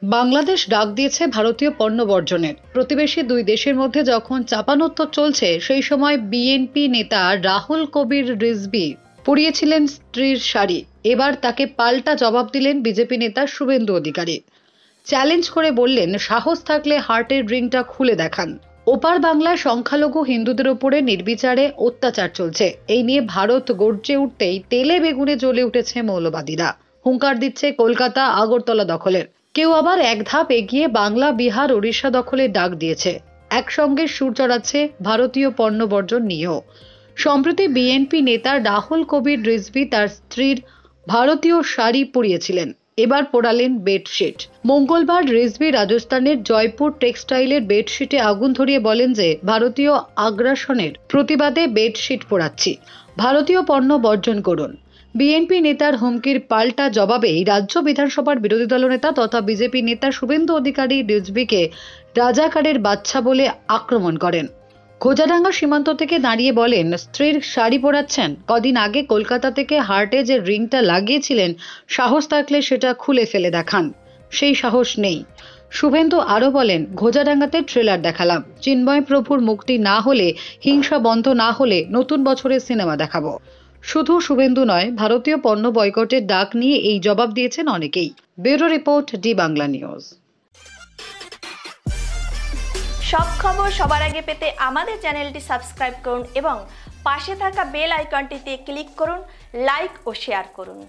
বাংলাদেশ ডাক দিয়েছে ভারতীয় পণ্য বর্জনের। প্রতিবেশী দুই দেশের মধ্যে যখন চাপানোত্তর চলছে, সেই সময় বিএনপি নেতা রাহুল কবির রিজভী পুড়িয়েছিলেন স্ত্রীর শাড়ি। এবার তাকে পাল্টা জবাব দিলেন বিজেপি নেতা শুভেন্দু অধিকারী। চ্যালেঞ্জ করে বললেন, সাহস থাকলে হার্টের রিংটা খুলে দেখান। ওপার বাংলায় সংখ্যালঘু হিন্দুদের উপরে নির্বিচারে অত্যাচার চলছে। এই নিয়ে ভারত গর্জে উঠতেই তেলে বেগুনে জ্বলে উঠেছে মৌলবাদীরা। হুঙ্কার দিচ্ছে কলকাতা আগরতলা দখলের। কেউ আবার এক ধাপ এগিয়ে বাংলা, বিহার, ওড়িশা দখলের ডাক দিয়েছে। একসঙ্গে সুর চড়াচ্ছে ভারতীয় পণ্য বর্জন নিয়েও। সম্প্রতি বিএনপি নেতা রাহুল কবির রিজভী তার স্ত্রীর ভারতীয় শাড়ি পরিয়েছিলেন। এবার পোড়ালেন বেডশিট। মঙ্গলবার রিজভী রাজস্থানের জয়পুর টেক্সটাইলের বেডশিটে আগুন ধরিয়ে বলেন যে, ভারতীয় আগ্রাসনের প্রতিবাদে বেডশিট পোড়াচ্ছি, ভারতীয় পণ্য বর্জন করুন। বিএনপি নেতার হুমকির পাল্টা জবাবেই রাজ্য বিধানসভার বিরোধী দলনেতা তথা বিজেপি নেতা শুভেন্দু অধিকারী রিজভীকে রাজাকারের বাচ্চা বলে আক্রমণ করেন। খোজাডাঙ্গা সীমান্ত থেকে দাঁড়িয়ে বলেন, স্ত্রীর শাড়ি পরাচ্ছেন। কদিন আগে কলকাতা থেকে হার্টে যে রিংটা লাগিয়েছিলেন, সাহস থাকলে সেটা খুলে ফেলে দেখান। সেই সাহস নেই। শুভেন্দু আরও বলেন, ঘোজাডাঙ্গাতে ট্রেলার দেখালাম, চিন্ময় প্রভুর মুক্তি না হলে, হিংসা বন্ধ না হলে নতুন বছরের সিনেমা দেখাবো। শুধু শুভেন্দু নয়, ভারতীয় পণ্য বয়কটের ডাক নিয়ে এই জবাব দিয়েছেন অনেকেই। Bureau report, D Bangla news. সব খবর সবার আগে পেতে আমাদের চ্যানেলটি সাবস্ক্রাইব করুন এবং পাশে থাকা বেল আইকনটিতে ক্লিক করুন। লাইক ও শেয়ার করুন।